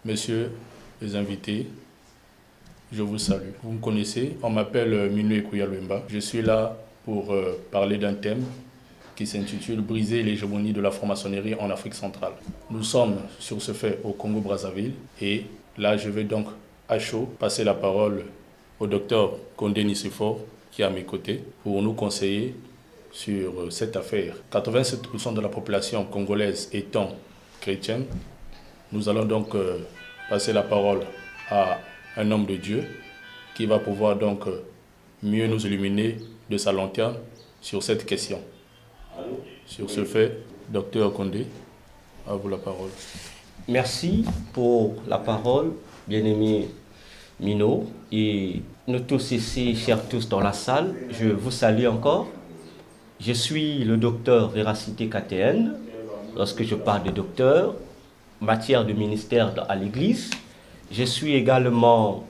Messieurs les invités, je vous salue. Vous me connaissez, on m'appelle Mino Ekuya Lwemba. Je suis là pour parler d'un thème qui s'intitule « Briser l'hégémonie de la franc-maçonnerie en Afrique centrale ». Nous sommes sur ce fait au Congo-Brazzaville et là je vais donc à chaud passer la parole au docteur Kondé Nicéphore qui est à mes côtés pour nous conseiller sur cette affaire. 87% de la population congolaise étant chrétienne, nous allons donc passer la parole à un homme de Dieu qui va pouvoir donc mieux nous illuminer de sa lanterne sur cette question. Sur ce fait, docteur Kondé, à vous la parole. Merci pour la parole, bien-aimé Mino, et nous tous ici, chers tous dans la salle, je vous salue encore. Je suis le docteur Véracité KTN. Lorsque je parle de docteur, matière de ministère à l'Église, je suis également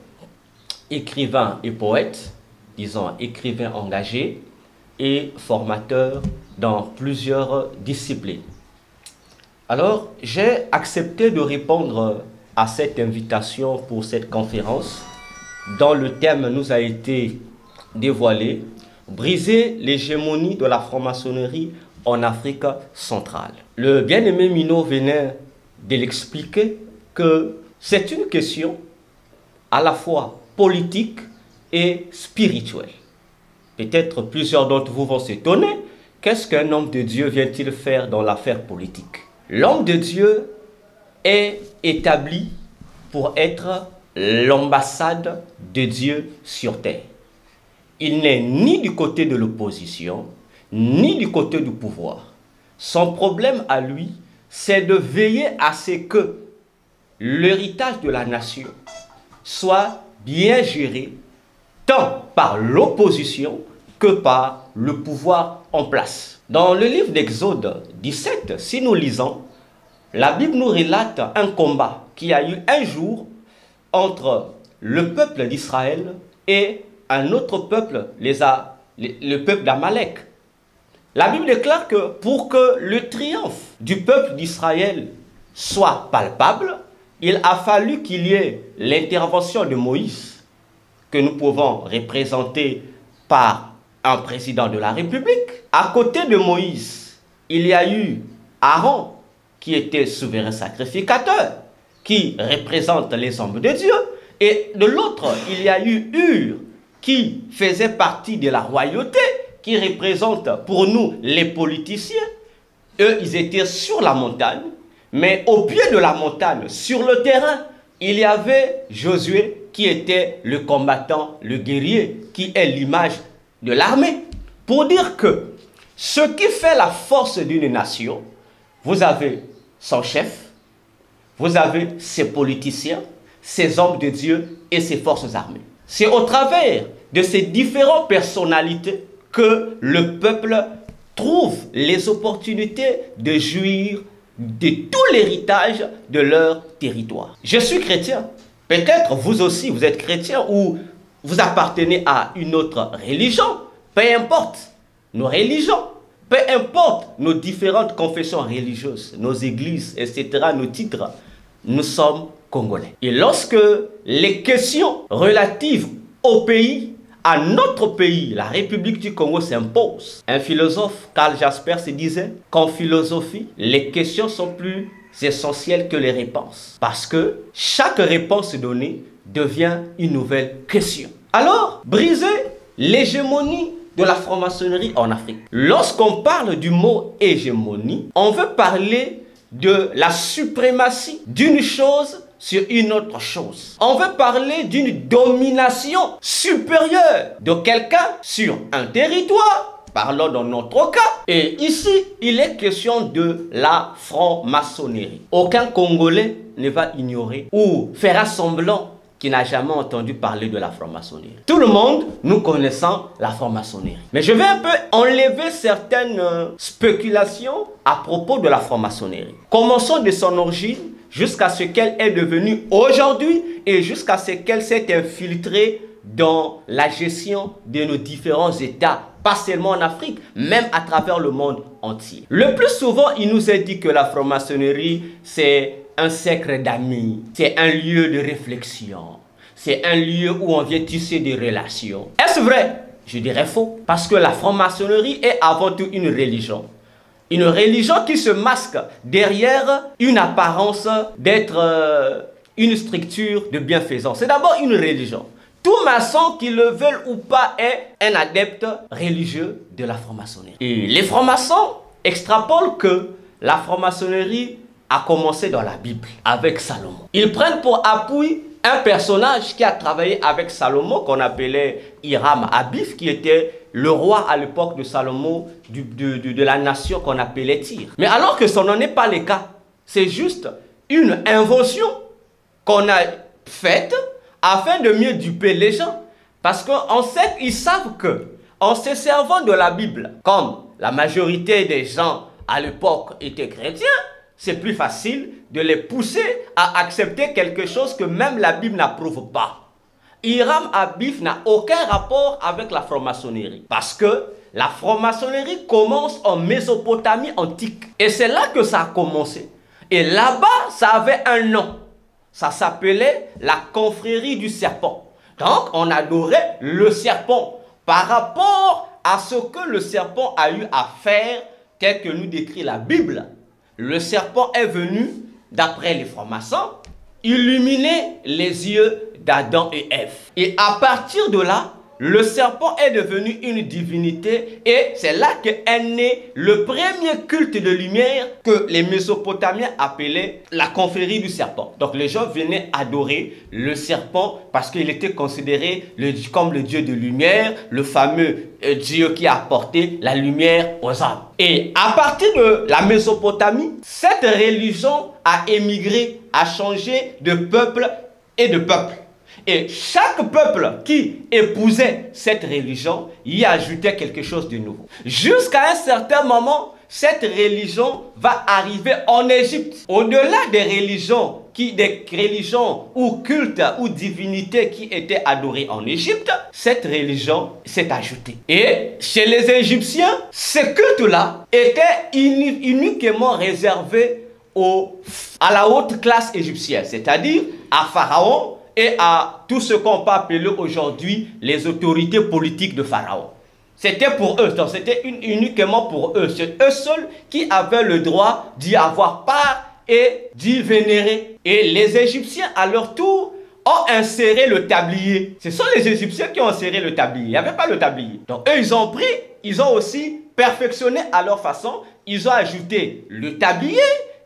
écrivain et poète, disons écrivain engagé et formateur dans plusieurs disciplines. Alors, j'ai accepté de répondre à cette invitation pour cette conférence dont le thème nous a été dévoilé: briser l'hégémonie de la franc-maçonnerie en Afrique centrale. Le bien-aimé Mino venait de l'expliquer que c'est une question à la fois politique et spirituelle. Peut-être plusieurs d'entre vous vont s'étonner, qu'est-ce qu'un homme de Dieu vient-il faire dans l'affaire politique? L'homme de Dieu est établi pour être l'ambassade de Dieu sur terre. Il n'est ni du côté de l'opposition, ni du côté du pouvoir. Son problème à lui, c'est de veiller à ce que l'héritage de la nation soit bien géré, tant par l'opposition que par le pouvoir en place. Dans le livre d'Exode 17, si nous lisons, la Bible nous relate un combat qui a eu un jour entre le peuple d'Israël et un autre peuple, le peuple d'Amalek. La Bible déclare que pour que le triomphe du peuple d'Israël soit palpable, il a fallu qu'il y ait l'intervention de Moïse, que nous pouvons représenter par un président de la République. À côté de Moïse, il y a eu Aaron, qui était souverain sacrificateur, qui représente les hommes de Dieu. Et de l'autre, il y a eu Hur, qui faisait partie de la royauté, qui représente pour nous les politiciens. Eux, ils étaient sur la montagne, mais au pied de la montagne, sur le terrain, il y avait Josué qui était le combattant, le guerrier, qui est l'image de l'armée. Pour dire que ce qui fait la force d'une nation, vous avez son chef, vous avez ses politiciens, ses hommes de Dieu et ses forces armées. C'est au travers de ces différentes personnalités que le peuple trouve les opportunités de jouir de tout l'héritage de leur territoire. Je suis chrétien. Peut-être vous aussi, vous êtes chrétien ou vous appartenez à une autre religion. Peu importe nos religions, peu importe nos différentes confessions religieuses, nos églises, etc., nos titres, nous sommes Congolais. Et lorsque les questions relatives au pays, à notre pays, la République du Congo s'imposent, un philosophe, Karl Jaspers, se disait qu'en philosophie, les questions sont plus essentielles que les réponses. Parce que chaque réponse donnée devient une nouvelle question. Alors, briser l'hégémonie de la franc-maçonnerie en Afrique. Lorsqu'on parle du mot hégémonie, on veut parler de la suprématie d'une chose sur une autre chose. On veut parler d'une domination supérieure de quelqu'un sur un territoire. Parlons dans notre cas. Et ici, il est question de la franc-maçonnerie. Aucun Congolais ne va ignorer ou fera semblant qui n'a jamais entendu parler de la franc-maçonnerie. Tout le monde, nous connaissons la franc-maçonnerie. Mais je vais un peu enlever certaines spéculations à propos de la franc-maçonnerie. Commençons de son origine jusqu'à ce qu'elle est devenue aujourd'hui et jusqu'à ce qu'elle s'est infiltrée dans la gestion de nos différents États, pas seulement en Afrique, même à travers le monde entier. Le plus souvent, il nous est dit que la franc-maçonnerie, c'est un cercle d'amis, c'est un lieu de réflexion, c'est un lieu où on vient tisser des relations. Est-ce vrai? Je dirais faux, parce que la franc-maçonnerie est avant tout une religion. Une religion qui se masque derrière une apparence d'être une structure de bienfaisance. C'est d'abord une religion. Tout maçon, qui le veulent ou pas, est un adepte religieux de la franc-maçonnerie. Et les francs-maçons extrapolent que la franc-maçonnerie a commencé dans la Bible avec Salomon. Ils prennent pour appui un personnage qui a travaillé avec Salomon, qu'on appelait Hiram Abif, qui était le roi à l'époque de Salomon de la nation qu'on appelait Tyr. Mais alors que ça n'en est pas le cas, c'est juste une invention qu'on a faite afin de mieux duper les gens. Parce qu'en fait, ils savent que, en se servant de la Bible, comme la majorité des gens à l'époque étaient chrétiens, c'est plus facile de les pousser à accepter quelque chose que même la Bible n'approuve pas. Hiram Abif n'a aucun rapport avec la franc-maçonnerie. Parce que la franc-maçonnerie commence en Mésopotamie antique. Et c'est là que ça a commencé. Et là-bas, ça avait un nom. Ça s'appelait la confrérie du serpent. Donc, on adorait le serpent par rapport à ce que le serpent a eu à faire, tel que nous décrit la Bible. Le serpent est venu, d'après les francs-maçons, illuminer les yeux d'Adam et Ève. Et à partir de là, le serpent est devenu une divinité et c'est là qu'est né le premier culte de lumière que les Mésopotamiens appelaient la confrérie du serpent. Donc les gens venaient adorer le serpent parce qu'il était considéré comme le dieu de lumière, le fameux Dieu qui a apporté la lumière aux hommes. Et à partir de la Mésopotamie, cette religion a émigré, a changé de peuple et de peuple. Et chaque peuple qui épousait cette religion y ajoutait quelque chose de nouveau. Jusqu'à un certain moment, cette religion va arriver en Égypte. Au-delà des religions ou cultes ou divinités qui étaient adorées en Égypte, cette religion s'est ajoutée. Et chez les Égyptiens, ce culte-là était uniquement réservé à la haute classe égyptienne, c'est-à-dire à Pharaon, et à tout ce qu'on peut appeler aujourd'hui les autorités politiques de Pharaon. C'était pour eux, c'était uniquement pour eux. C'est eux seuls qui avaient le droit d'y avoir part et d'y vénérer. Et les Égyptiens, à leur tour, ont inséré le tablier. Ce sont les Égyptiens qui ont inséré le tablier. Il n'y avait pas le tablier. Donc eux, ils ont pris, ils ont aussi perfectionné à leur façon. Ils ont ajouté le tablier.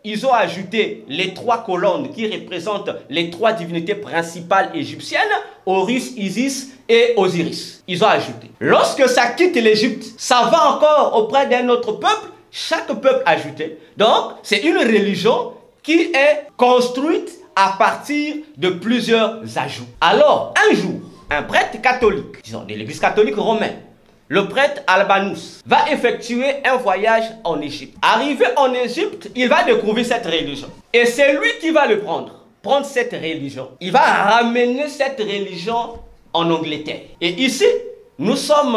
Ils ont ajouté les 3 colonnes qui représentent les 3 divinités principales égyptiennes, Horus, Isis et Osiris. Ils ont ajouté. Lorsque ça quitte l'Égypte, ça va encore auprès d'un autre peuple, chaque peuple ajouté. Donc, c'est une religion qui est construite à partir de plusieurs ajouts. Alors, un jour, un prêtre catholique, disons de l'église catholique romaine, le prêtre Albanus va effectuer un voyage en Égypte. Arrivé en Égypte, il va découvrir cette religion. Et c'est lui qui va le prendre cette religion. Il va ramener cette religion en Angleterre. Et ici, nous sommes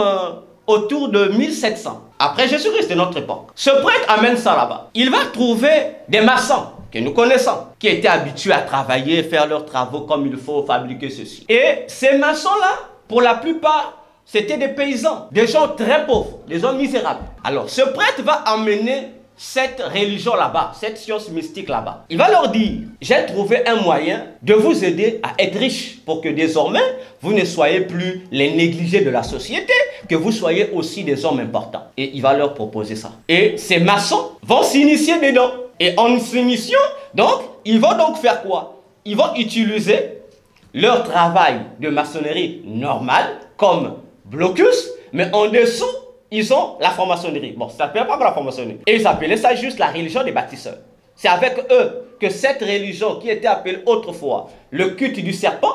autour de 1700. Après Jésus-Christ de notre époque. Ce prêtre amène ça là-bas. Il va trouver des maçons que nous connaissons, qui étaient habitués à travailler, faire leurs travaux comme il faut, fabriquer ceci. Et ces maçons-là, pour la plupart, c'était des paysans, des gens très pauvres, des gens misérables. Alors, ce prêtre va amener cette religion là-bas, cette science mystique là-bas. Il va leur dire, j'ai trouvé un moyen de vous aider à être riche pour que désormais, vous ne soyez plus les négligés de la société, que vous soyez aussi des hommes importants. Et il va leur proposer ça. Et ces maçons vont s'initier dedans. Et en s'initiant, donc, ils vont donc faire quoi? Ils vont utiliser leur travail de maçonnerie normal comme blocus, mais en dessous, ils ont la franc-maçonnerie. Bon, ça ne s'appelait pas la franc-maçonnerie. Et ils appelaient ça juste la religion des bâtisseurs. C'est avec eux que cette religion qui était appelée autrefois le culte du serpent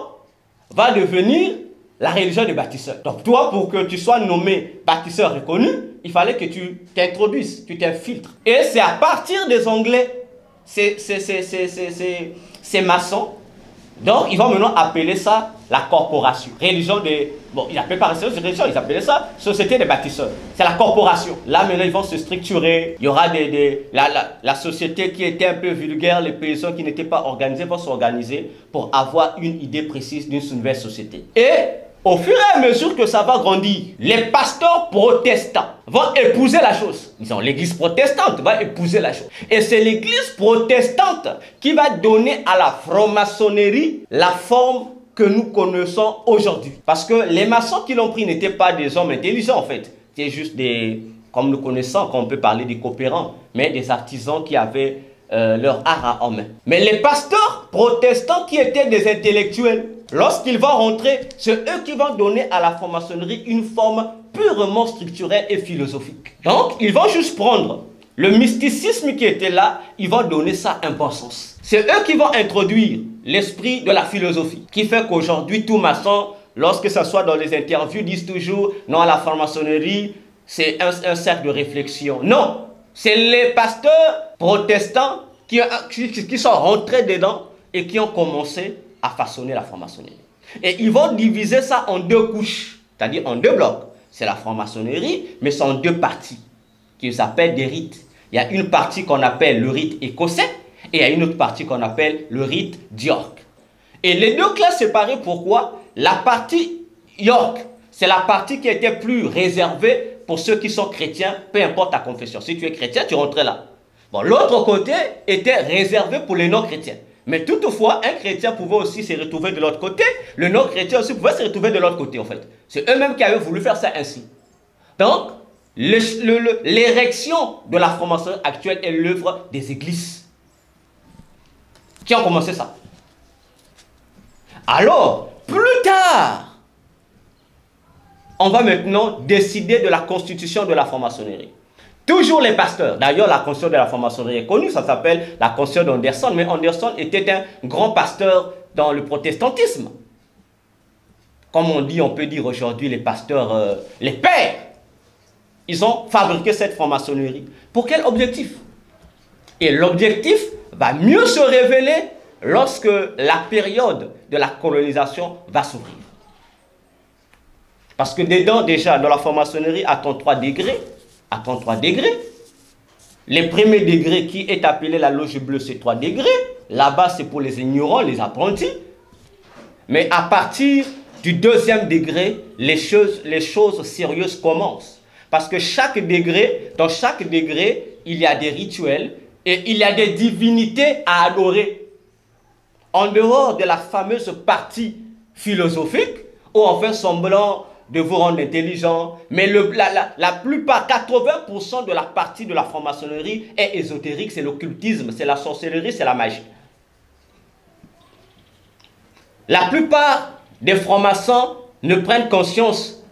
va devenir la religion des bâtisseurs. Donc toi, pour que tu sois nommé bâtisseur reconnu, il fallait que tu t'introduises, tu t'infiltres. Et c'est à partir des Anglais, ces maçons, Donc, ils vont maintenant appeler ça la corporation. Religion des... Bon, ils n'appellent pas ça religion, ils appellent ça société des bâtisseurs. C'est la corporation. Là, maintenant, ils vont se structurer. Il y aura la société qui était un peu vulgaire, les paysans qui n'étaient pas organisés vont s'organiser pour avoir une idée précise d'une nouvelle société. Et au fur et à mesure que ça va grandir, les pasteurs protestants vont épouser la chose. Disons, l'église protestante va épouser la chose. Et c'est l'église protestante qui va donner à la franc-maçonnerie la forme que nous connaissons aujourd'hui. Parce que les maçons qui l'ont pris n'étaient pas des hommes intelligents en fait. C'était juste des, comme nous connaissons, qu'on peut parler des coopérants, mais des artisans qui avaient leur art en main. Mais les pasteurs protestants qui étaient des intellectuels, lorsqu'ils vont rentrer, c'est eux qui vont donner à la franc-maçonnerie une forme purement structurelle et philosophique. Donc, ils vont juste prendre le mysticisme qui était là, ils vont donner ça un bon sens. C'est eux qui vont introduire l'esprit de la philosophie, qui fait qu'aujourd'hui, tout maçon, lorsque ce soit dans les interviews, disent toujours, non, la franc-maçonnerie, c'est un cercle de réflexion. Non, c'est les pasteurs protestants qui sont rentrés dedans et qui ont commencé à façonner la franc-maçonnerie. Et ils vont diviser ça en deux couches, c'est-à-dire en deux blocs. C'est la franc-maçonnerie, mais c'est en deux parties, qui s'appellent des rites. Il y a une partie qu'on appelle le rite écossais, et il y a une autre partie qu'on appelle le rite d'York. Et les deux classes séparées, pourquoi? La partie York, c'est la partie qui était plus réservée pour ceux qui sont chrétiens, peu importe ta confession. Si tu es chrétien, tu rentrais là. Bon, l'autre côté était réservé pour les non-chrétiens. Mais toutefois, un chrétien pouvait aussi se retrouver de l'autre côté. Le non-chrétien aussi pouvait se retrouver de l'autre côté, en fait. C'est eux-mêmes qui avaient voulu faire ça ainsi. Donc, l'érection de la franc-maçonnerie actuelle est l'œuvre des églises qui ont commencé ça. Alors, plus tard, on va maintenant décider de la constitution de la franc-maçonnerie. Toujours les pasteurs. D'ailleurs, la constitution de la franc-maçonnerie est connue, ça s'appelle la constitution d'Anderson. Mais Anderson était un grand pasteur dans le protestantisme. Comme on dit, on peut dire aujourd'hui les pasteurs, les pères. Ils ont fabriqué cette franc-maçonnerie. Pour quel objectif? Et l'objectif va mieux se révéler lorsque la période de la colonisation va s'ouvrir. Parce que dedans, déjà, dans la franc-maçonnerie, à 33 degrés, les premiers degrés qui est appelé la loge bleue, c'est 3 degrés. Là-bas, c'est pour les ignorants, les apprentis. Mais à partir du deuxième degré, les choses sérieuses commencent. Parce que dans chaque degré, il y a des rituels et il y a des divinités à adorer. En dehors de la fameuse partie philosophique, où on fait semblant de vous rendre intelligent, mais la plupart, 80% de la partie de la franc-maçonnerie est ésotérique, c'est l'occultisme, c'est la sorcellerie, c'est la magie. La plupart des francs-maçons ne prennent conscience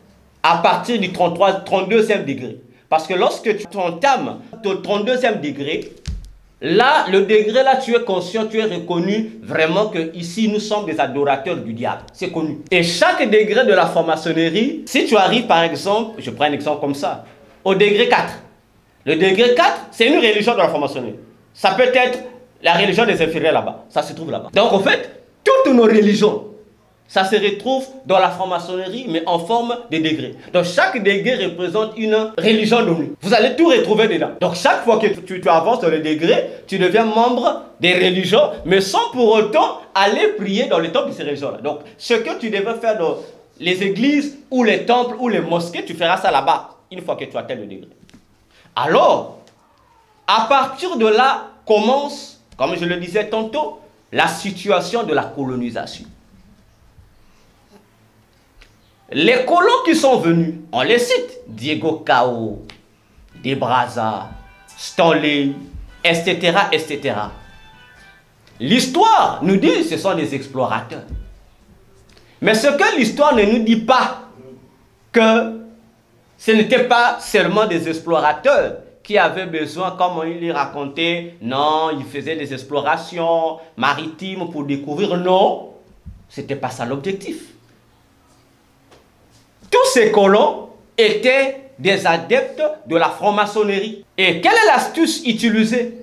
à partir du 32e degré. Parce que lorsque tu entames ton 32e degré, là, le degré là, tu es conscient, tu es reconnu vraiment que ici nous sommes des adorateurs du diable. C'est connu. Et chaque degré de la franc-maçonnerie, si tu arrives par exemple, je prends un exemple comme ça, au degré 4. Le degré 4, c'est une religion de la franc-maçonnerie. Ça peut être la religion des inférieurs là-bas. Ça se trouve là-bas. Donc en fait, toutes nos religions, ça se retrouve dans la franc-maçonnerie, mais en forme de degrés. Donc chaque degré représente une religion donnée. Vous allez tout retrouver dedans. Donc chaque fois que tu avances dans le degré, tu deviens membre des religions, mais sans pour autant aller prier dans les temples de ces religions-là. Donc ce que tu devais faire dans les églises, ou les temples, ou les mosquées, tu feras ça là-bas, une fois que tu atteins le degré. Alors, à partir de là, commence, comme je le disais tantôt, la situation de la colonisation. Les colons qui sont venus, on les cite, Diego Cao, De Brazza, Stanley, etc., etc. L'histoire nous dit que ce sont des explorateurs. Mais ce que l'histoire ne nous dit pas, que ce n'était pas seulement des explorateurs qui avaient besoin, comme il les racontait, non, ils faisaient des explorations maritimes pour découvrir, non, ce n'était pas ça l'objectif. Tous ces colons étaient des adeptes de la franc-maçonnerie. Et quelle est l'astuce utilisée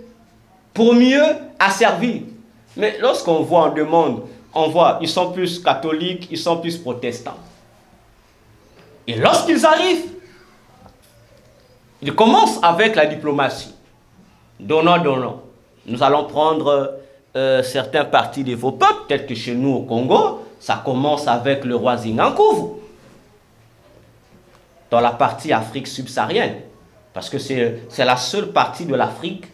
pour mieux asservir? Mais lorsqu'on voit, on demande, on voit, ils sont plus catholiques, ils sont plus protestants. Et lorsqu'ils arrivent, ils commencent avec la diplomatie. Donnant, donnant. Nous allons prendre certains partis de vos peuples, peut-être que chez nous au Congo, ça commence avec le roi Zingankouvu. Dans la partie Afrique subsaharienne. Parce que c'est la seule partie de l'Afrique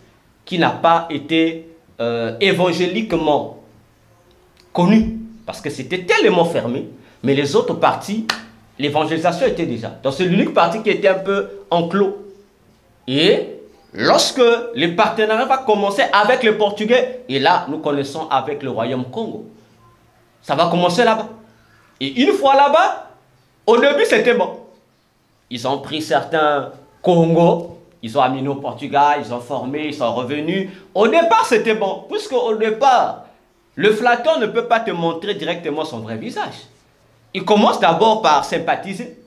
qui n'a pas été évangéliquement connue. Parce que c'était tellement fermé. Mais les autres parties, l'évangélisation était déjà. Donc c'est l'unique partie qui était un peu enclos. Et lorsque les partenariats va commencer avec les Portugais, et là nous connaissons avec le royaume Congo. Ça va commencer là-bas. Et une fois là-bas, au début c'était bon. Ils ont pris certains Congo, ils ont amené au Portugal, ils ont formé, ils sont revenus. Au départ c'était bon, puisque au départ, le flatteur ne peut pas te montrer directement son vrai visage. Il commence d'abord par sympathiser.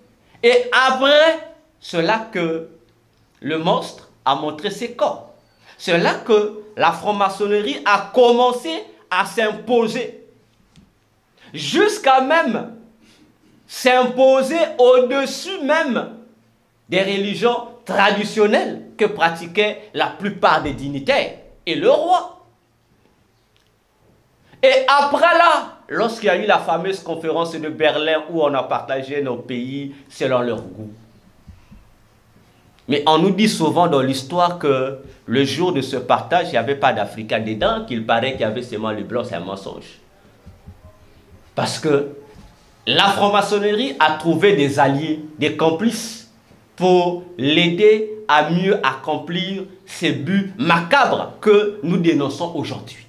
Et après, c'est là que le monstre a montré ses corps. C'est là que la franc-maçonnerie a commencé à s'imposer. Jusqu'à même s'imposer au-dessus même des religions traditionnelles que pratiquaient la plupart des dignitaires et le roi. Et après là, lorsqu'il y a eu la fameuse conférence de Berlin où on a partagé nos pays selon leur goût. Mais on nous dit souvent dans l'histoire que le jour de ce partage, il n'y avait pas d'Africains dedans, qu'il paraît qu'il y avait seulement les Blancs, c'est un mensonge. Parce que la franc-maçonnerie a trouvé des alliés, des complices, pour l'aider à mieux accomplir ces buts macabres que nous dénonçons aujourd'hui.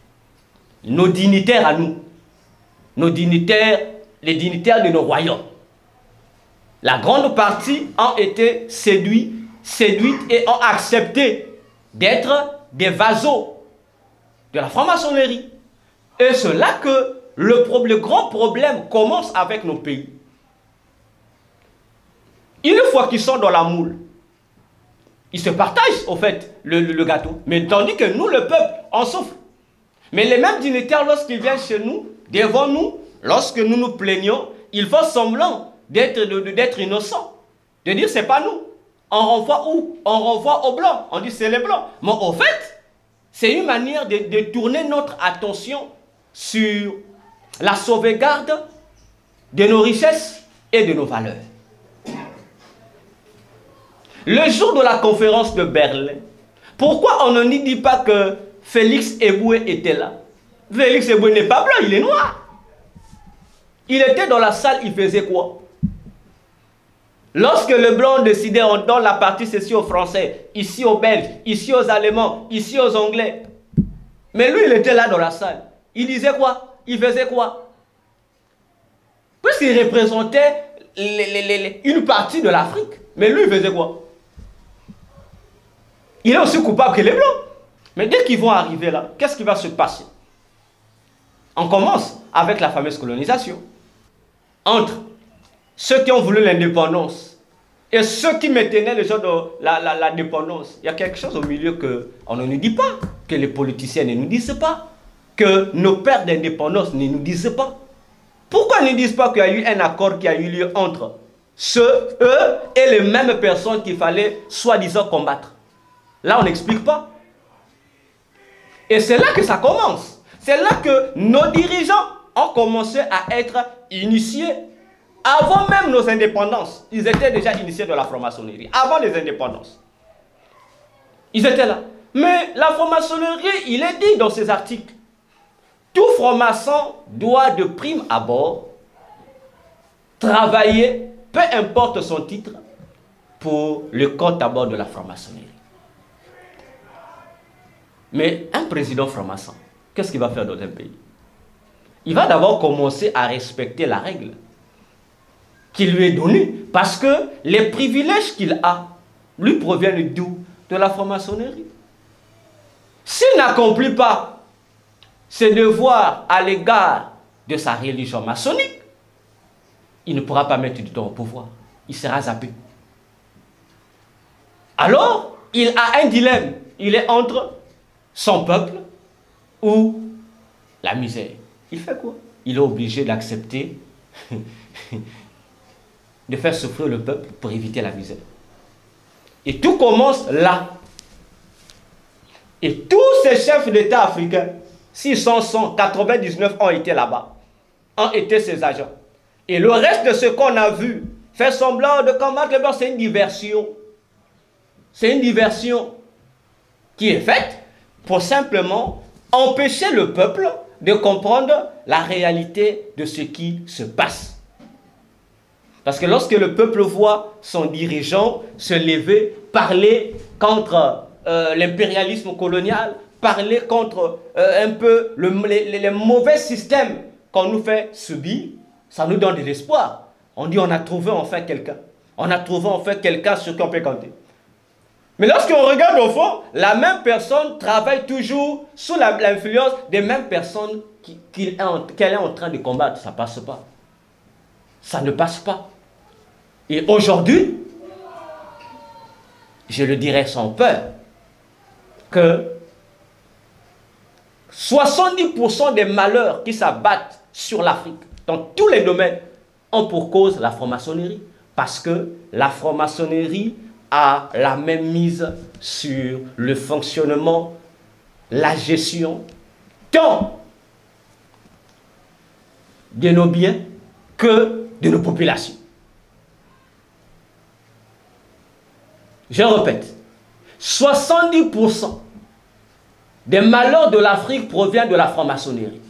Nos dignitaires à nous, nos dignitaires, les dignitaires de nos royaumes, la grande partie ont été séduites et ont accepté d'être des vassaux de la franc-maçonnerie. Et c'est là que le grand problème commence avec nos pays. Une fois qu'ils sont dans la moule, ils se partagent, au fait, le gâteau. Mais tandis que nous, le peuple, on souffre. Mais les mêmes dignitaires, lorsqu'ils viennent chez nous, devant nous, lorsque nous nous plaignons, ils font semblant d'être innocents. De dire, c'est pas nous. On renvoie où? On renvoie aux Blancs. On dit, c'est les Blancs. Mais au fait, c'est une manière de tourner notre attention sur la sauvegarde de nos richesses et de nos valeurs. Le jour de la conférence de Berlin, pourquoi on ne dit pas que Félix Éboué était là? Félix Éboué n'est pas blanc, il est noir. Il était dans la salle, il faisait quoi? Lorsque le blanc décidait, on donne la partie ceci aux Français, ici aux Belges, ici aux Allemands, ici aux Anglais. Mais lui, il était là dans la salle. Il disait quoi? Il faisait quoi? Puisqu'il représentait une partie de l'Afrique. Mais lui, il faisait quoi? Il est aussi coupable que les Blancs. Mais dès qu'ils vont arriver là, qu'est-ce qui va se passer? On commence avec la fameuse colonisation. Entre ceux qui ont voulu l'indépendance et ceux qui maintenaient les gens de la dépendance, il y a quelque chose au milieu qu'on ne nous dit pas, que les politiciens ne nous disent pas, que nos pères d'indépendance ne nous disent pas. Pourquoi ils ne disent pas qu'il y a eu un accord qui a eu lieu entre eux et les mêmes personnes qu'il fallait soi-disant combattre? Là, on n'explique pas. Et c'est là que ça commence. C'est là que nos dirigeants ont commencé à être initiés. Avant même nos indépendances, ils étaient déjà initiés de la franc-maçonnerie. Avant les indépendances. Ils étaient là. Mais la franc-maçonnerie, il est dit dans ces articles, tout franc-maçon doit de prime abord travailler, peu importe son titre, pour le compte à bord de la franc-maçonnerie. Mais un président franc-maçon, qu'est-ce qu'il va faire dans un pays? Il va d'abord commencer à respecter la règle qui lui est donnée. Parce que les privilèges qu'il a lui proviennent d'où? De la franc-maçonnerie. S'il n'accomplit pas ses devoirs à l'égard de sa religion maçonnique, il ne pourra pas mettre du temps au pouvoir. Il sera zappé. Alors, il a un dilemme. Il est entre son peuple ou la misère. Il fait quoi? il est obligé d'accepter de faire souffrir le peuple pour éviter la misère. Et tout commence là. Et tous ces chefs d'État africains, 99 ont été là-bas, ont été ses agents. Et le reste de ce qu'on a vu, faire semblant de combattre les Blancs, c'est une diversion. C'est une diversion qui est faite pour simplement empêcher le peuple de comprendre la réalité de ce qui se passe. Parce que lorsque le peuple voit son dirigeant se lever, parler contre l'impérialisme colonial, parler contre un peu les mauvais systèmes qu'on nous fait subir, ça nous donne de l'espoir. On dit on a trouvé enfin quelqu'un. On a trouvé enfin quelqu'un sur qui on peut compter. Mais lorsqu'on regarde au fond, la même personne travaille toujours sous l'influence des mêmes personnes qu'elle est en train de combattre. Ça ne passe pas. Ça ne passe pas. Et aujourd'hui, je le dirais sans peur, que 70% des malheurs qui s'abattent sur l'Afrique, dans tous les domaines, ont pour cause la franc-maçonnerie. Parce que la franc-maçonnerie a la même mise sur le fonctionnement, la gestion, tant de nos biens que de nos populations. Je répète, 70% des malheurs de l'Afrique proviennent de la franc-maçonnerie.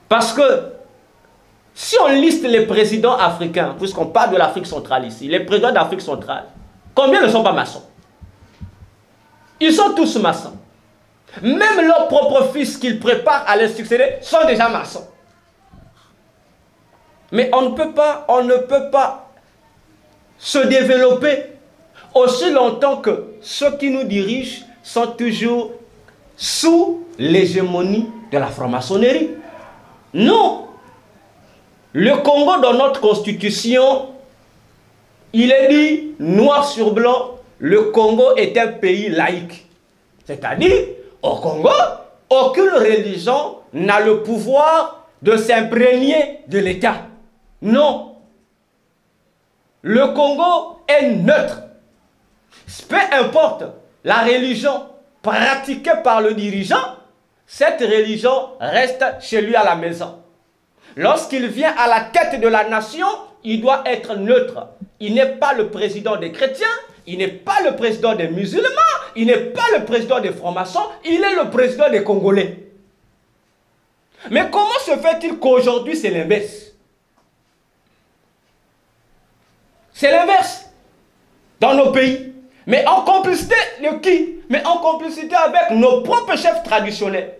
Parce que si on liste les présidents africains, puisqu'on parle de l'Afrique centrale ici, les présidents d'Afrique centrale, combien ne sont pas maçons? Ils sont tous maçons. Même leurs propres fils qu'ils préparent à les succéder sont déjà maçons. Mais on ne peut pas se développer aussi longtemps que ceux qui nous dirigent sont toujours sous l'hégémonie de la franc-maçonnerie. Non. Le Congo, dans notre constitution, il est dit, noir sur blanc, le Congo est un pays laïque. C'est-à-dire, au Congo, aucune religion n'a le pouvoir de s'imprégner de l'État. Non. Le Congo est neutre. Peu importe la religion pratiquée par le dirigeant, cette religion reste chez lui à la maison. Lorsqu'il vient à la tête de la nation, il doit être neutre. Il n'est pas le président des chrétiens, il n'est pas le président des musulmans, il n'est pas le président des francs-maçons, il est le président des Congolais. Mais comment se fait-il qu'aujourd'hui c'est l'inverse? C'est l'inverse dans nos pays. Mais en complicité de qui? Mais en complicité avec nos propres chefs traditionnels.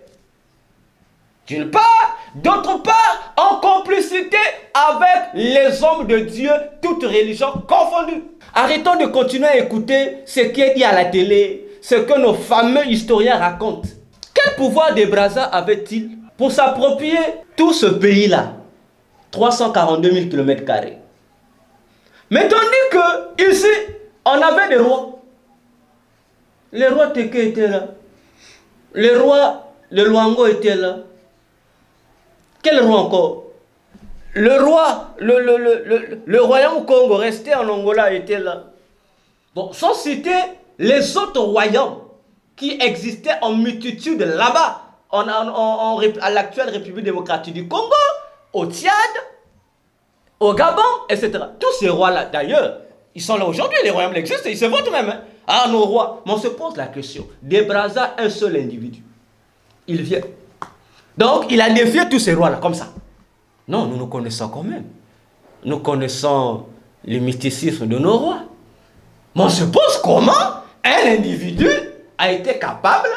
D'une part, d'autre part, en complicité avec les hommes de Dieu, toutes religions confondues. Arrêtons de continuer à écouter ce qui est dit à la télé, ce que nos fameux historiens racontent. Quel pouvoir de Brazza avait-il pour s'approprier tout ce pays-là? 342 000 km². Mais tandis que ici, on avait des rois. Les rois Teke étaient là. Les rois de Luango étaient là. Quel roi encore? Le roi, le royaume Congo resté en Angola était là. Bon, sans citer les autres royaumes qui existaient en multitude là-bas, à l'actuelle République démocratique du Congo, au Tchad, au Gabon, etc. Tous ces rois-là, d'ailleurs, ils sont là aujourd'hui, les royaumes existent, ils se votent même. Hein. Ah, nos rois. Mais on se pose la question. De Brazza, un seul individu. Il vient. Donc, il a défié tous ces rois-là, comme ça. Non, nous nous connaissons quand même. Nous connaissons le mysticisme de nos rois. Mais on se pose comment un individu a été capable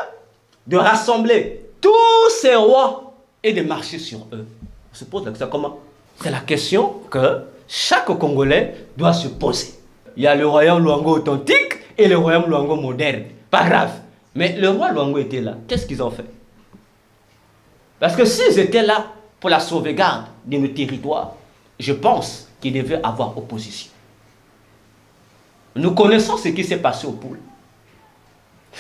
de rassembler tous ces rois et de marcher sur eux. On se pose la question comment? C'est la question que chaque Congolais doit se poser. Il y a le royaume Luango authentique et le royaume Luango moderne. Pas grave. Mais le roi Luango était là. Qu'est-ce qu'ils ont fait? Parce que s'ils étaient là pour la sauvegarde de nos territoires, je pense qu'il devait avoir opposition. Nous connaissons ce qui s'est passé au Poul.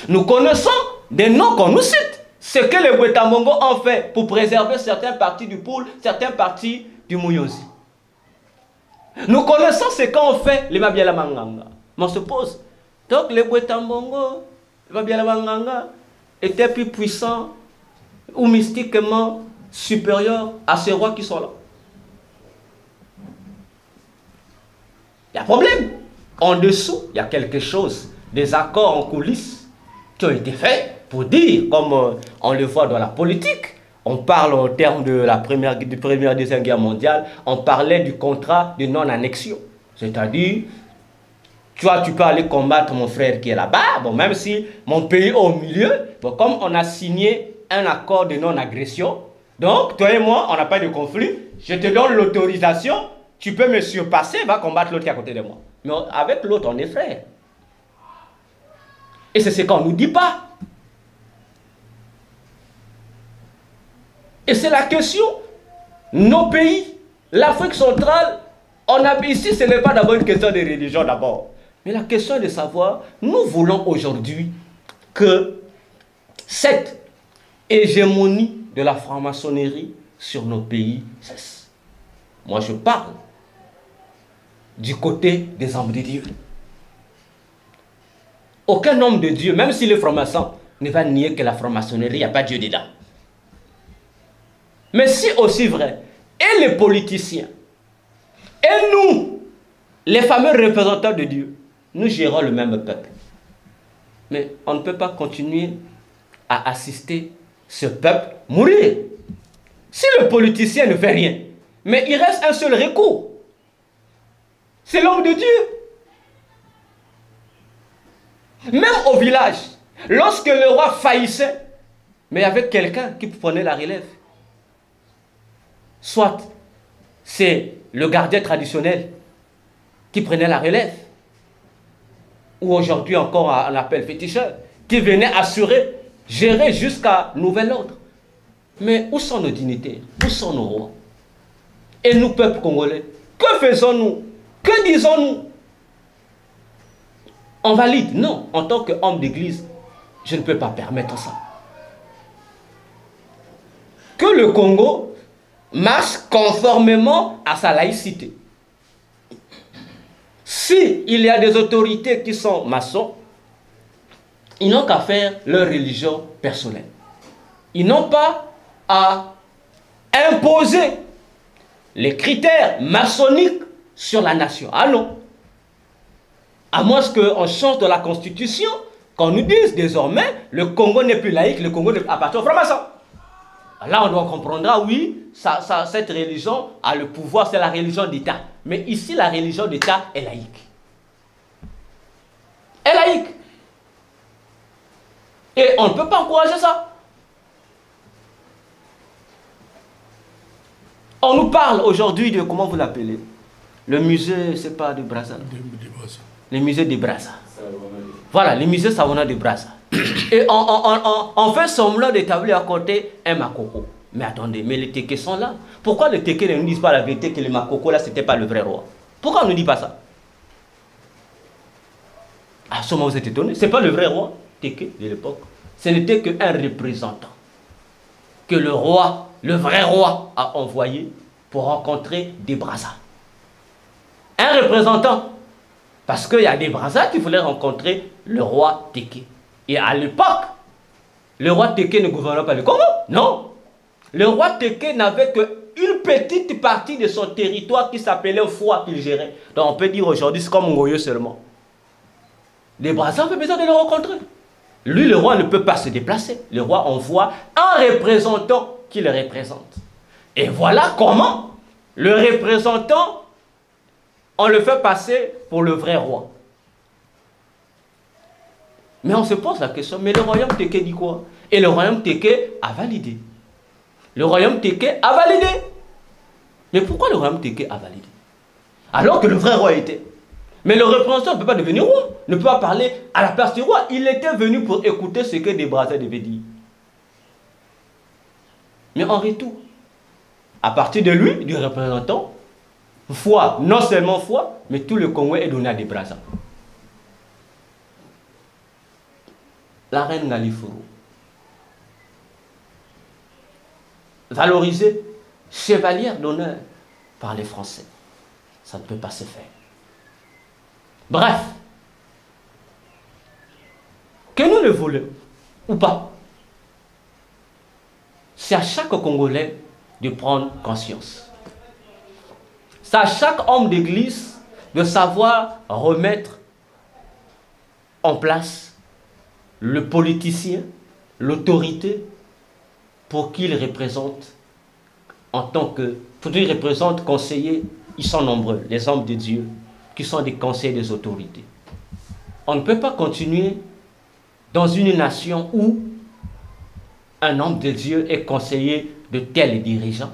Nous connaissons des noms qu'on nous cite. ce que les Wetambongo ont fait pour préserver certains parties du Poul, certains parties du Mouyonzi. Nous connaissons ce qu'ont fait les Mabiala Manganga. Mais on se pose. Donc les Wetambongo, les Mabiala Manganga étaient plus puissants ou mystiquement supérieurs à ces rois qui sont là. Il y a un problème. En dessous, il y a quelque chose, des accords en coulisses qui ont été faits pour dire, comme on le voit dans la politique, on parle en termes de la première et deuxième guerre mondiale, on parlait du contrat de non-annexion. C'est-à-dire, toi, tu peux aller combattre mon frère qui est là-bas, bon, même si mon pays est au milieu, bon, comme on a signé un accord de non-agression, donc toi et moi, on n'a pas de conflit, je te donne l'autorisation, tu peux me surpasser, va combattre l'autre qui est à côté de moi. Mais avec l'autre, on est frères. Et c'est ce qu'on ne nous dit pas. Et c'est la question. Nos pays, l'Afrique centrale, on a ici, ce n'est pas d'abord une question de religion d'abord. Mais la question est de savoir, nous voulons aujourd'hui que cette hégémonie de la franc-maçonnerie sur nos pays cesse. Moi, je parle du côté des hommes de Dieu. Aucun homme de Dieu, même s'il est franc-maçon, ne va nier que la franc-maçonnerie, il n'y a pas Dieu dedans. Mais si aussi vrai, et les politiciens, et nous, les fameux représentants de Dieu, nous gérons le même peuple. Mais on ne peut pas continuer à assister ce peuple mourir. Si le politicien ne fait rien, mais il reste un seul recours. C'est l'homme de Dieu. Même au village, lorsque le roi faillissait, mais il y avait quelqu'un qui prenait la relève. Soit c'est le gardien traditionnel qui prenait la relève, ou aujourd'hui encore on appelle féticheur, qui venait assurer, gérer jusqu'à nouvel ordre. Mais où sont nos dignitaires? Où sont nos rois? Et nous, peuple congolais, que faisons-nous? Que disons-nous? On valide? Non. En tant qu'homme d'église, je ne peux pas permettre ça. Que le Congo marche conformément à sa laïcité. Si il y a des autorités qui sont maçons, ils n'ont qu'à faire leur religion personnelle. Ils n'ont pas à imposer les critères maçonniques sur la nation. Ah non. À moins qu'on change de la constitution, qu'on nous dise désormais, le Congo n'est plus laïque, le Congo appartient aux francs-maçons. Là, on doit comprendre, oui, cette religion a le pouvoir, c'est la religion d'État. Mais ici, la religion d'État est laïque. Est laïque. Et on ne peut pas encourager ça. On nous parle aujourd'hui de, comment vous l'appelez? Le musée, c'est pas de Brazza. Le musée de Brazza. Voilà, le musée Savona de Brazza. Et on fait semblant d'établir à côté un Makoko. Mais attendez, mais les Tékés sont là. Pourquoi les Tékés ne nous disent pas la vérité que le Makoko là, c'était pas le vrai roi? Pourquoi on ne nous dit pas ça? À ce moment, vous êtes étonnés. C'est pas le vrai roi Téké de l'époque. Ce n'était qu'un représentant que le roi, le vrai roi, a envoyé pour rencontrer des Brazza. Un représentant. Parce qu'il y a des Brazza qui voulaient rencontrer le roi Téké. Et à l'époque, le roi Téké ne gouvernait pas le Congo. Non. Le roi Téké n'avait qu'une petite partie de son territoire qui s'appelait Foua qu'il gérait. Donc on peut dire aujourd'hui, c'est comme Ngoyo seulement. Les Brazza avaient besoin de le rencontrer. Lui, le roi ne peut pas se déplacer. Le roi envoie un représentant qui le représente. Et voilà comment le représentant, on le fait passer pour le vrai roi. Mais on se pose la question, mais le royaume Téké dit quoi? Et le royaume Téké a validé. Le royaume Téké a validé. Mais pourquoi le royaume Téké a validé? Alors que le vrai roi était. Mais le représentant ne peut pas devenir roi, ne peut pas parler à la place du roi. Il était venu pour écouter ce que des Brazza devaient dire. Mais en retour, à partir de lui, du représentant, foi, non seulement foi, mais tout le Congo est donné à des Brazza. La reine Ngalifuru, valorisée chevalière d'honneur par les Français. Ça ne peut pas se faire. Bref, que nous le voulons ou pas, c'est à chaque Congolais de prendre conscience. C'est à chaque homme d'église de savoir remettre en place le politicien, l'autorité, pour qu'il représente en tant que, pour qu'il représente conseillers, ils sont nombreux, les hommes de Dieu, qui sont des conseillers des autorités. On ne peut pas continuer dans une nation où un homme de Dieu est conseiller de tels dirigeants,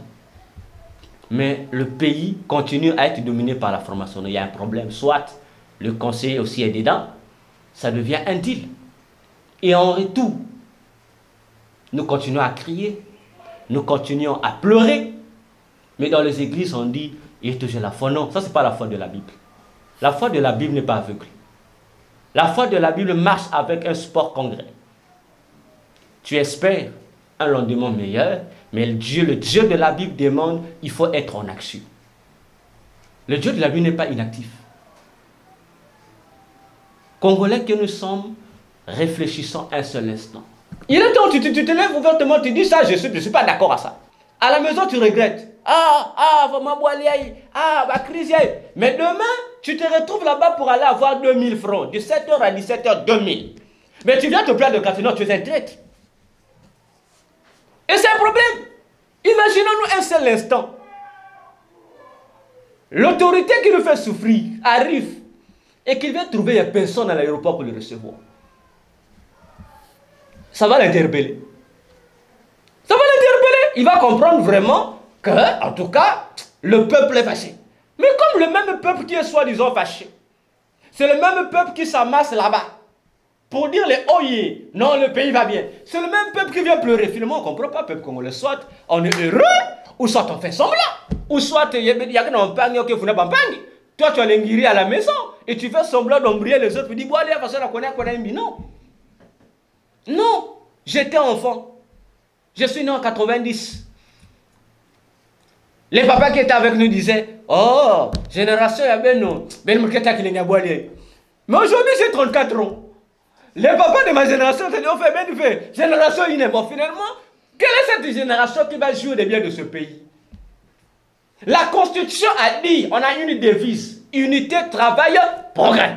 mais le pays continue à être dominé par la franc-maçonnerie. Il y a un problème. Soit le conseiller aussi est dedans, ça devient un deal. Et en retour, nous continuons à crier, nous continuons à pleurer, mais dans les églises, on dit, il est toujours la foi. Non, ça, ce n'est pas la foi de la Bible. La foi de la Bible n'est pas aveugle. La foi de la Bible marche avec un sport congrès. Tu espères un lendemain meilleur, mais le Dieu de la Bible demande, il faut être en action. Le Dieu de la Bible n'est pas inactif. Congolais que nous sommes, réfléchissons un seul instant. Il est temps, tu te lèves ouvertement, tu dis ça, je ne suis pas d'accord à ça. À la maison, tu regrettes. Ma crise. Mais demain, tu te retrouves là-bas pour aller avoir 2000 francs. De 7h à 17h, 2000. Mais tu viens te plaindre de Catherine, tu es un traître. Et c'est un problème. Imaginons-nous un seul instant. L'autorité qui nous fait souffrir arrive et qu'il vient trouver une personne à l'aéroport pour le recevoir. Ça va l'interpeller. Ça va l'interpeller. Il va comprendre vraiment que, en tout cas, le peuple est fâché. Mais comme le même peuple qui est soi-disant fâché, c'est le même peuple qui s'amasse là-bas pour dire les oye, non, le pays va bien. C'est le même peuple qui vient pleurer. Finalement, on ne comprend pas, peuple congolais. Soit on est heureux, ou soit on fait semblant. Ou soit il y a un pagne que vous n'avez pas pagne. Toi, tu as l'enguiri à la maison et tu fais semblant d'embriller les autres. Tu dis, bon, allez, parce qu'on a un non. Non, j'étais enfant. Je suis né en 90. Les papas qui étaient avec nous disaient, oh, génération, il y a ben non. Ben, mais aujourd'hui, j'ai 34 ans. Les papas de ma génération, on fait bien du fait. Génération inné. Bon, finalement, quelle est cette génération qui va jouer des biens de ce pays? La Constitution a dit, on a une devise, unité, travail, progrès.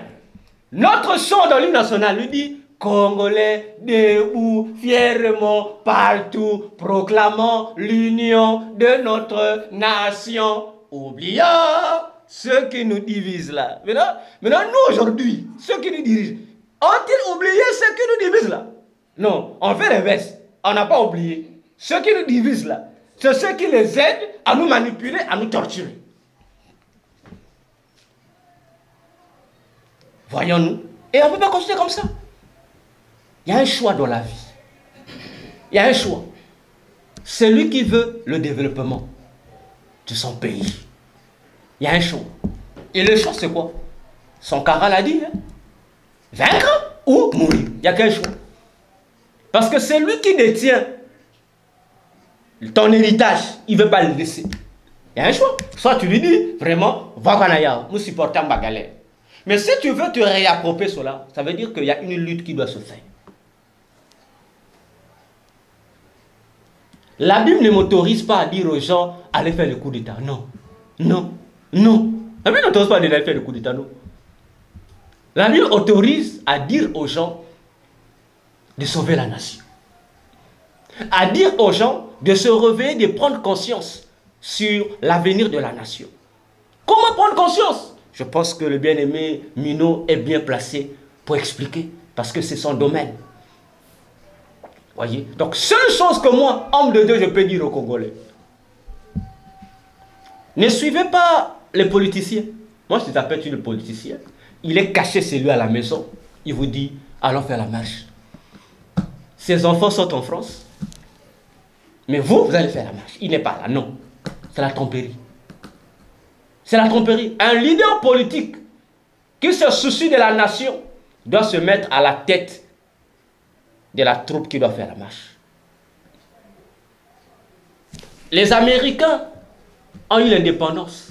Notre chant dans l'hymne national lui dit, Congolais debout, fièrement, partout, proclamant l'union de notre nation. Oublions ceux qui nous divisent là. Maintenant nous aujourd'hui, ceux qui nous dirigent, ont-ils oublié ceux qui nous divisent là? Non, on fait l'inverse. On n'a pas oublié. Ceux qui nous divisent là, c'est ceux qui les aident à nous manipuler, à nous torturer. Voyons-nous. Et on ne peut pas continuer comme ça. Il y a un choix dans la vie. Il y a un choix. Celui qui veut le développement de son pays. Il y a un choix. Et le choix, c'est quoi? Sankara l'a dit. Hein? Vaincre ou mourir. Il n'y a qu'un choix. Parce que c'est lui qui détient ton héritage. Il ne veut pas le laisser. Il y a un choix. Soit tu lui dis, vraiment, va Kanaya, nous supportons ma galère. Mais si tu veux te réapproprier cela, ça veut dire qu'il y a une lutte qui doit se faire. La Bible ne m'autorise pas à dire aux gens, allez faire le coup d'État. Non, non, non. La Bible n'autorise pas à aller faire le coup d'État, non. La Bible autorise à dire aux gens de sauver la nation. À dire aux gens de se réveiller, de prendre conscience sur l'avenir de la nation. Comment prendre conscience? Je pense que le bien-aimé Mino est bien placé pour expliquer, parce que c'est son domaine. Voyez? Donc, seule chose que moi, homme de Dieu, je peux dire aux Congolais. Ne suivez pas les politiciens. Moi, je t'appelle le politicien. Il est caché, c'est lui à la maison. Il vous dit, allons faire la marche. Ses enfants sont en France. Mais vous allez faire la marche. Il n'est pas là, non. C'est la tromperie. C'est la tromperie. Un leader politique qui se soucie de la nation doit se mettre à la tête de la troupe qui doit faire la marche. Les Américains ont eu l'indépendance.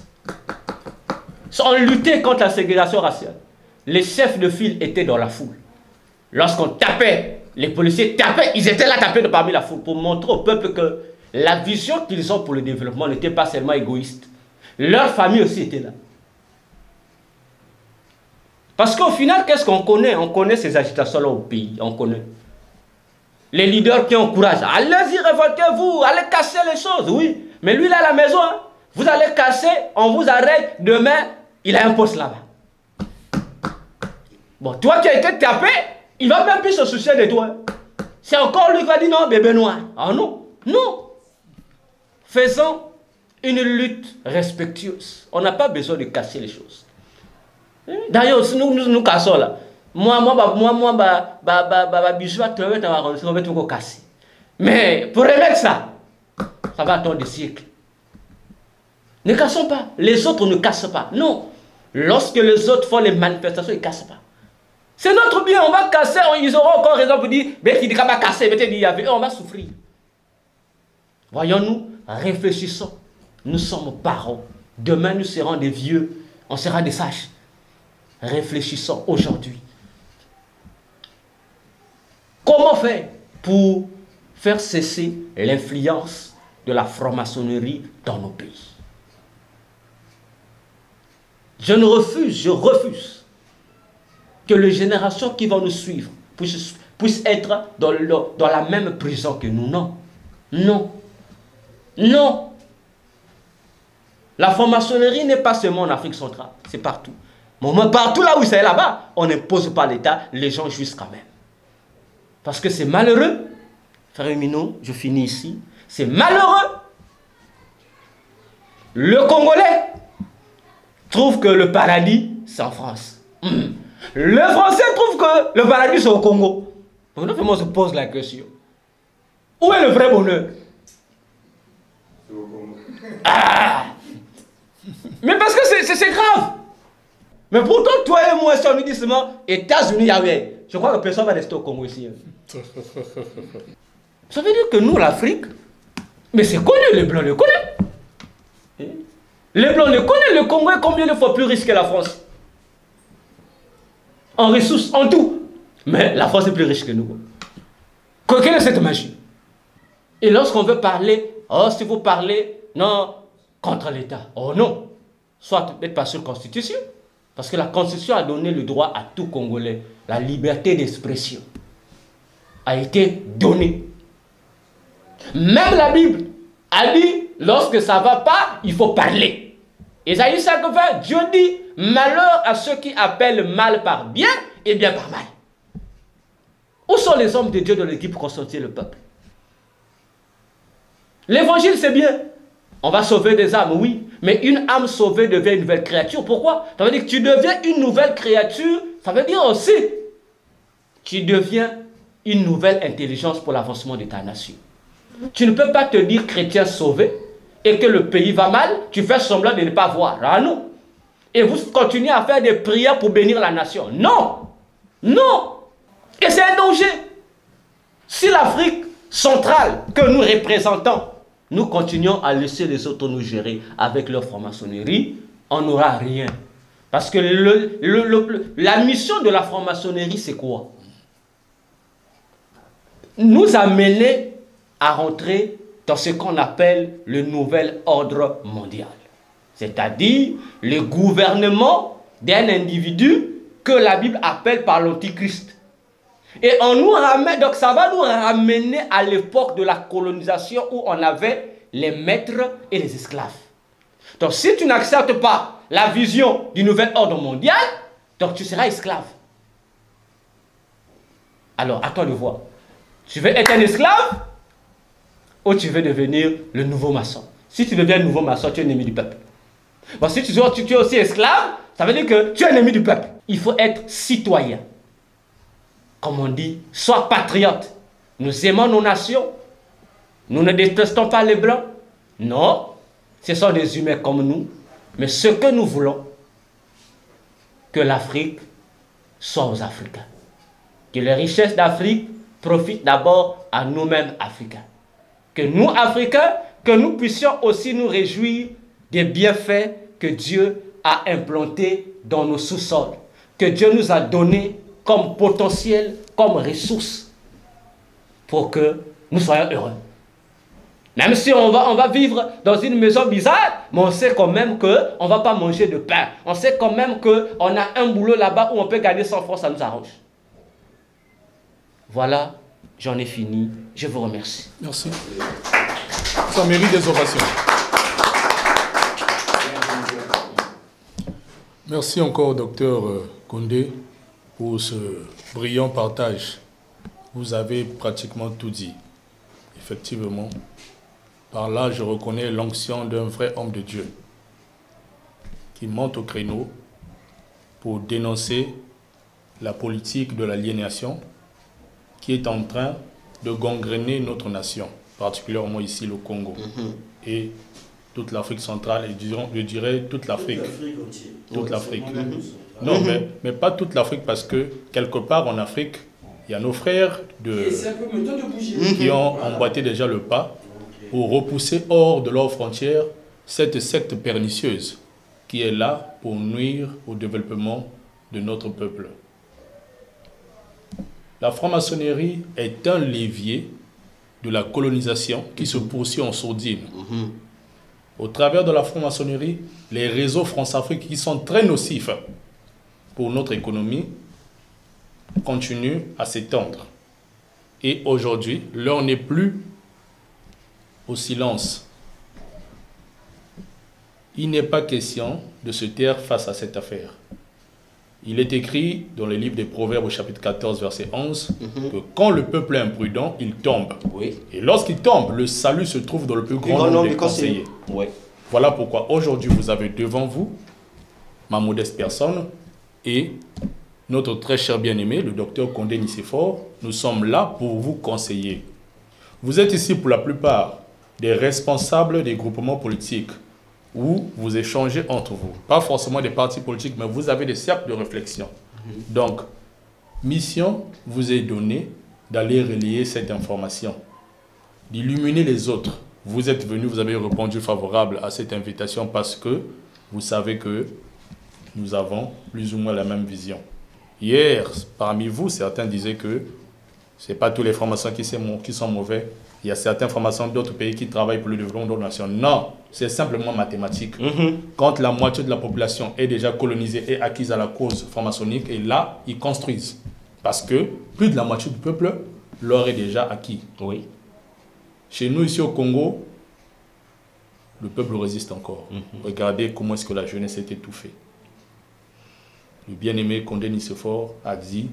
Ils ont lutté contre la ségrégation raciale. Les chefs de file étaient dans la foule. Lorsqu'on tapait, les policiers tapaient, ils étaient là tapés parmi la foule pour montrer au peuple que la vision qu'ils ont pour le développement n'était pas seulement égoïste. Leur famille aussi était là. Parce qu'au final, qu'est-ce qu'on connaît? On connaît ces agitations-là au pays, on connaît. Les leaders qui encouragent, allez-y, révoltez-vous, allez casser les choses, oui. Mais lui, il est à la maison, hein. Vous allez casser, on vous arrête, demain, il a un poste là-bas. Bon, toi qui as été tapé, il va même plus se soucier de toi. C'est encore lui qui va dire non, bébé noir. Ah non, non. Faisons une lutte respectueuse. On n'a pas besoin de casser les choses. D'ailleurs, si nous cassons là, mais pour remettre ça, ça va attendre des siècles. Ne cassons pas. Les autres ne cassent pas. Non. Lorsque les autres font les manifestations, ils ne cassent pas. C'est notre bien. On va casser. Ils auront encore raison pour dire, mais qui ne va casser, on va souffrir. Voyons-nous, réfléchissons. Nous sommes parents. Demain, nous serons des vieux. On sera des sages. Réfléchissons aujourd'hui. Comment faire pour faire cesser l'influence de la franc-maçonnerie dans nos pays? Je refuse que les générations qui vont nous suivre puissent être dans la même prison que nous. Non. Non. Non. La franc-maçonnerie n'est pas seulement en Afrique centrale, c'est partout. Mais partout là où c'est là-bas, on n'impose pas l'État, les gens jouissent quand même. Parce que c'est malheureux, frère Mino, je finis ici, c'est malheureux. Le Congolais trouve que le paradis, c'est en France. Le Français trouve que le paradis, c'est au Congo. Donc, on se pose la question. Où est le vrai bonheur? Ah! Mais parce que c'est grave. Mais pourtant, toi et moi, si on nous dit seulement États-Unis, Yahweh, je crois que personne va rester au Congo ici. Ça veut dire que nous, l'Afrique, mais c'est connu, les Blancs le connaissent. Les Blancs le connaissent, le Congo est combien de fois plus riche que la France? En ressources, en tout. Mais la France est plus riche que nous. Quelle est cette magie? Et lorsqu'on veut parler, oh, si vous parlez, non, contre l'État. Oh non. Soit peut-être pas sur la Constitution. Parce que la Constitution a donné le droit à tout Congolais. La liberté d'expression a été donnée. Même la Bible a dit, lorsque ça ne va pas, il faut parler. Ésaïe 5:20, Dieu dit, malheur à ceux qui appellent mal par bien et bien par mal. Où sont les hommes de Dieu dans l'équipe pour consulter le peuple? L'évangile, c'est bien. On va sauver des âmes, oui. Mais une âme sauvée devient une nouvelle créature. Pourquoi? Ça veut dire que tu deviens une nouvelle créature. Ça veut dire aussi tu deviens une nouvelle intelligence pour l'avancement de ta nation. Tu ne peux pas te dire chrétien sauvé et que le pays va mal, tu fais semblant de ne pas voir. Ah non. Et vous continuez à faire des prières pour bénir la nation. Non. Non. Et c'est un danger. Si l'Afrique centrale que nous représentons, nous continuons à laisser les autres nous gérer avec leur franc-maçonnerie, on n'aura rien. Parce que la mission de la franc-maçonnerie, c'est quoi? Nous amener à rentrer dans ce qu'on appelle le nouvel ordre mondial. C'est-à-dire le gouvernement d'un individu que la Bible appelle par l'Antichrist. Et on nous ramène, donc ça va nous ramener à l'époque de la colonisation où on avait les maîtres et les esclaves. Donc si tu n'acceptes pas la vision du nouvel ordre mondial, donc tu seras esclave. Alors, à toi de voir. Tu veux être un esclave ou tu veux devenir le nouveau maçon? Si tu deviens le nouveau maçon, tu es ennemi du peuple. Bon, si tu es aussi esclave, ça veut dire que tu es ennemi du peuple. Il faut être citoyen. Comme on dit, sois patriote. Nous aimons nos nations. Nous ne détestons pas les Blancs. Non, ce sont des humains comme nous. Mais ce que nous voulons, que l'Afrique soit aux Africains. Que les richesses d'Afrique profitent d'abord à nous-mêmes Africains. Que nous, Africains, que nous puissions aussi nous réjouir des bienfaits que Dieu a implantés dans nos sous-sols, que Dieu nous a donnés comme potentiel, comme ressources, pour que nous soyons heureux. Même si on va vivre dans une maison bizarre, mais on sait quand même qu'on ne va pas manger de pain. On sait quand même qu'on a un boulot là-bas où on peut gagner 100 francs, ça nous arrange. Voilà, j'en ai fini. Je vous remercie. Merci. Ça mérite des ovations. Merci encore, docteur Condé, pour ce brillant partage. Vous avez pratiquement tout dit. Effectivement, par là, je reconnais l'onction d'un vrai homme de Dieu qui monte au créneau pour dénoncer la politique de l'aliénation qui est en train de gangréner notre nation, particulièrement ici le Congo et toute l'Afrique centrale, et je dirais toute l'Afrique. Toute l'Afrique. Non, mais pas toute l'Afrique, parce que quelque part en Afrique, il y a nos frères qui ont emboîté déjà le pas pour repousser hors de leurs frontières cette secte pernicieuse qui est là pour nuire au développement de notre peuple. La franc-maçonnerie est un levier de la colonisation qui se poursuit en sourdine. Au travers de la franc-maçonnerie, les réseaux France-Afrique qui sont très nocifs pour notre économie continuent à s'étendre. Et aujourd'hui, l'heure n'est plus au silence. Il n'est pas question de se taire face à cette affaire. Il est écrit dans le livre des Proverbes au chapitre 14, verset 11, que quand le peuple est imprudent, il tombe. Et lorsqu'il tombe, le salut se trouve dans le plus grand nombre des conseillers. Voilà pourquoi aujourd'hui, vous avez devant vous ma modeste personne et notre très cher bien-aimé, le docteur Condé Nicéphore. Nous sommes là pour vous conseiller. Vous êtes ici pour la plupart des responsables des groupements politiques où vous échangez entre vous. Pas forcément des partis politiques, mais vous avez des cercles de réflexion. Donc, mission vous est donnée d'aller relayer cette information, d'illuminer les autres. Vous êtes venus, vous avez répondu favorable à cette invitation parce que vous savez que nous avons plus ou moins la même vision. Hier, parmi vous, certains disaient que ce n'est pas tous les francs-maçons qui sont mauvais. Il y a certains francs-maçons d'autres pays qui travaillent pour le développement de nos nations. Non, c'est simplement mathématique. Quand la moitié de la population est déjà colonisée et acquise à la cause franc-maçonnique, et là, ils construisent. Parce que plus de la moitié du peuple l'aurait déjà acquis. Chez nous, ici au Congo, le peuple résiste encore. Regardez comment est-ce que la jeunesse est étouffée. Le bien-aimé Condé Nicéphore a dit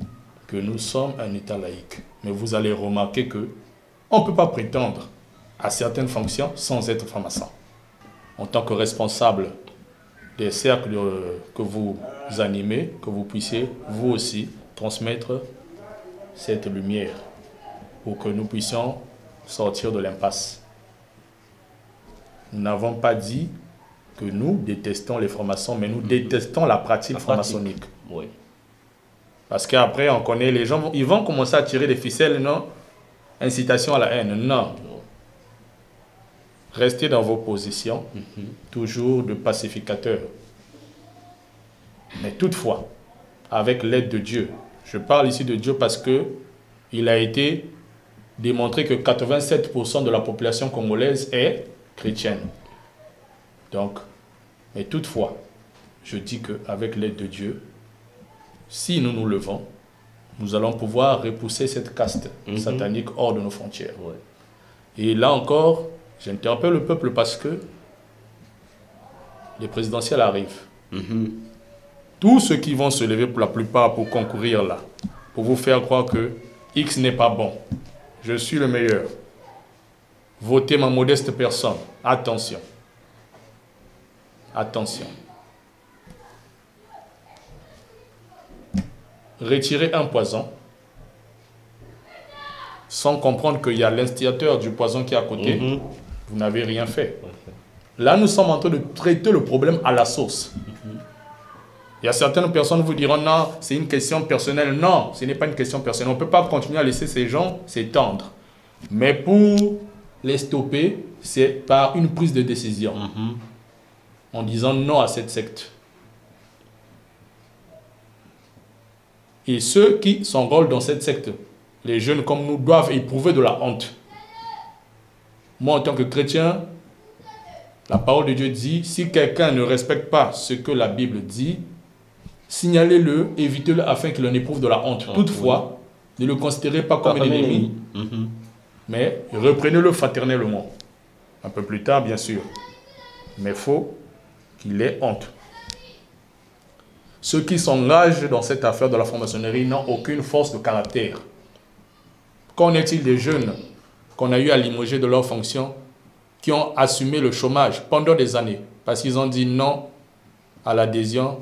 que nous sommes un État laïque. Mais vous allez remarquer que on ne peut pas prétendre à certaines fonctions sans être franc-maçon. En tant que responsable des cercles que vous animez, que vous puissiez, vous aussi, transmettre cette lumière pour que nous puissions sortir de l'impasse. Nous n'avons pas dit que nous détestons les francs-maçons, mais nous détestons la pratique franc-maçonnique. Parce qu'après, on connaît les gens, ils vont commencer à tirer des ficelles, non? Incitation à la haine, non. Restez dans vos positions, toujours de pacificateurs. Mais toutefois, avec l'aide de Dieu, je parle ici de Dieu parce que il a été démontré que 87% de la population congolaise est chrétienne. Donc, mais toutefois, je dis qu'avec l'aide de Dieu, si nous nous levons, nous allons pouvoir repousser cette caste satanique hors de nos frontières. Et là encore, j'interpelle le peuple parce que les présidentielles arrivent. Tous ceux qui vont se lever pour la plupart pour concourir là, pour vous faire croire que X n'est pas bon, je suis le meilleur, votez ma modeste personne. Attention. Attention. Retirer un poison sans comprendre qu'il y a l'instigateur du poison qui est à côté, vous n'avez rien fait. Là, nous sommes en train de traiter le problème à la source. Il y a certaines personnes qui vous diront non, c'est une question personnelle. Non, ce n'est pas une question personnelle. On ne peut pas continuer à laisser ces gens s'étendre. Mais pour les stopper, c'est par une prise de décision, en disant non à cette secte. Et ceux qui s'enrôlent dans cette secte, les jeunes comme nous, doivent éprouver de la honte. Moi, en tant que chrétien, la parole de Dieu dit, si quelqu'un ne respecte pas ce que la Bible dit, signalez-le, évitez-le afin qu'il en éprouve de la honte. Toutefois, ne le considérez pas comme un ennemi, mais reprenez-le fraternellement. Un peu plus tard, bien sûr. Mais il faut qu'il ait honte. Ceux qui s'engagent dans cette affaire de la franc-maçonnerie n'ont aucune force de caractère. Qu'en est-il des jeunes qu'on a eu à limoger de leurs fonctions, qui ont assumé le chômage pendant des années, parce qu'ils ont dit non à l'adhésion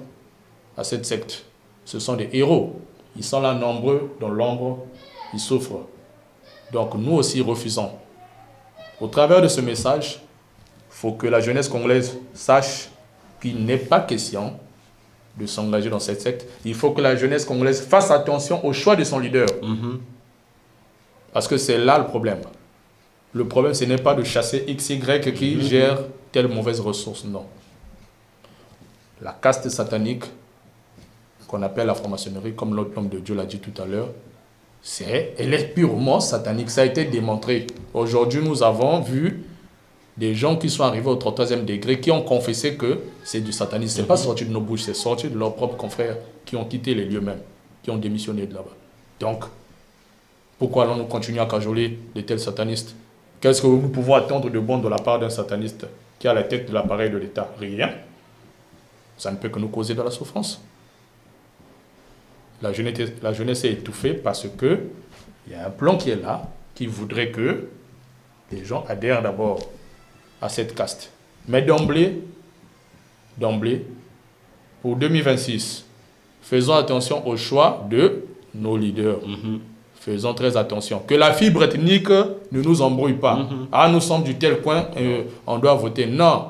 à cette secte? Ce sont des héros. Ils sont là nombreux dans l'ombre, ils souffrent. Donc nous aussi refusons. Au travers de ce message, il faut que la jeunesse congolaise sache qu'il n'est pas question de s'engager dans cette secte. Il faut que la jeunesse congolaise fasse attention au choix de son leader. Parce que c'est là le problème. Le problème, ce n'est pas de chasser X, Y qui gère telle mauvaise ressource, non. La caste satanique, qu'on appelle la franc-maçonnerie, comme l'autre homme de Dieu l'a dit tout à l'heure, elle est purement satanique. Ça a été démontré. Aujourd'hui, nous avons vu des gens qui sont arrivés au 33e degré, qui ont confessé que c'est du satanisme. Ce n'est pas sorti de nos bouches, c'est sorti de leurs propres confrères qui ont quitté les lieux même, qui ont démissionné de là-bas. Donc, pourquoi allons-nous continuer à cajoler de tels satanistes? Qu'est-ce que nous pouvons attendre de bon de la part d'un sataniste qui a la tête de l'appareil de l'État? Rien. Ça ne peut que nous causer de la souffrance. La jeunesse est étouffée parce qu'il y a un plan qui est là, qui voudrait que les gens adhèrent d'abord à cette caste. Mais d'emblée, pour 2026, faisons attention au choix de nos leaders. Faisons très attention. Que la fibre ethnique ne nous embrouille pas. Ah, nous sommes du tel coin, on doit voter. Non.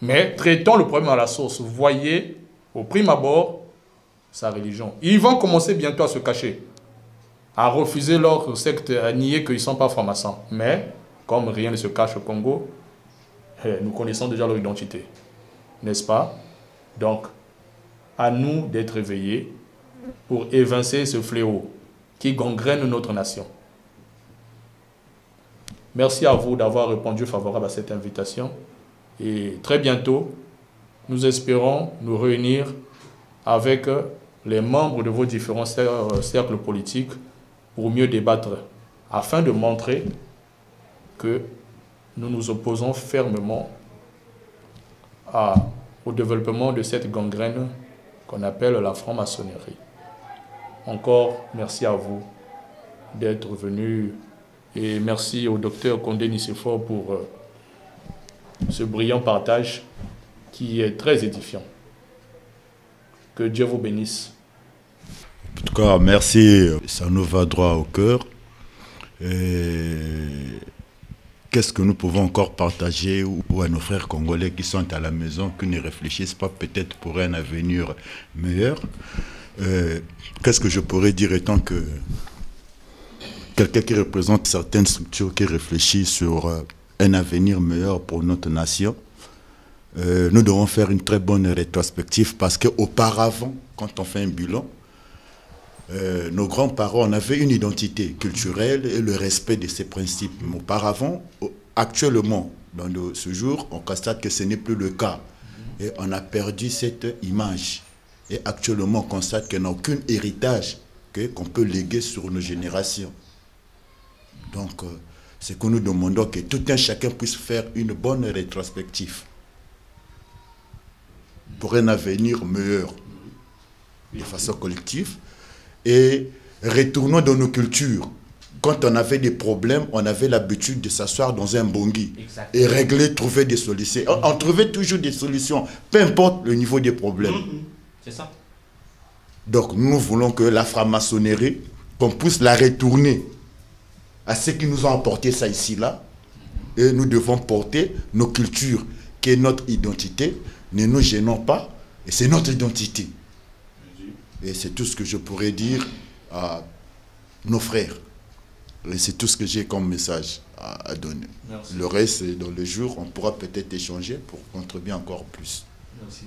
Mais traitons le problème à la source. Voyez, au prime abord, sa religion. Ils vont commencer bientôt à se cacher, à refuser leur secte, à nier qu'ils ne sont pas francs-maçons. Mais, comme rien ne se cache au Congo, nous connaissons déjà leur identité. N'est-ce pas? Donc, à nous d'être éveillés pour évincer ce fléau qui gangrène notre nation. Merci à vous d'avoir répondu favorable à cette invitation. Et très bientôt, nous espérons nous réunir avec les membres de vos différents cercles politiques pour mieux débattre, afin de montrer que nous nous opposons fermement au développement de cette gangrène qu'on appelle la franc-maçonnerie. Encore merci à vous d'être venus et merci au docteur Condé Nicéphore pour ce brillant partage qui est très édifiant. Que Dieu vous bénisse. En tout cas, merci, ça nous va droit au cœur. Qu'est-ce que nous pouvons encore partager ou à nos frères congolais qui sont à la maison, qui ne réfléchissent pas peut-être pour un avenir meilleur? Qu'est-ce que je pourrais dire étant que quelqu'un qui représente certaines structures qui réfléchissent sur un avenir meilleur pour notre nation? Nous devons faire une très bonne rétrospective parce qu'auparavant, quand on fait un bilan, nos grands-parents, on avait une identité culturelle et le respect de ces principes. Mais auparavant, actuellement, dans ce jour, on constate que ce n'est plus le cas. Et on a perdu cette image. Et actuellement, on constate qu'il n'y a aucun héritage qu'on peut léguer sur nos générations. Donc, c'est que nous demandons que tout un chacun puisse faire une bonne rétrospective pour un avenir meilleur de façon collective. Et retournons dans nos cultures. Quand on avait des problèmes, on avait l'habitude de s'asseoir dans un bongui et régler, trouver des solutions. On trouvait toujours des solutions, peu importe le niveau des problèmes. C'est ça. Donc nous voulons que la franc-maçonnerie, qu'on puisse la retourner à ceux qui nous ont apporté ça ici-là. Et nous devons porter nos cultures, qui est notre identité. Ne nous gênons pas, et c'est notre identité. Et c'est tout ce que je pourrais dire à nos frères. Et c'est tout ce que j'ai comme message à donner. Merci. Le reste, dans le jour, on pourra peut-être échanger pour contribuer encore plus. Merci.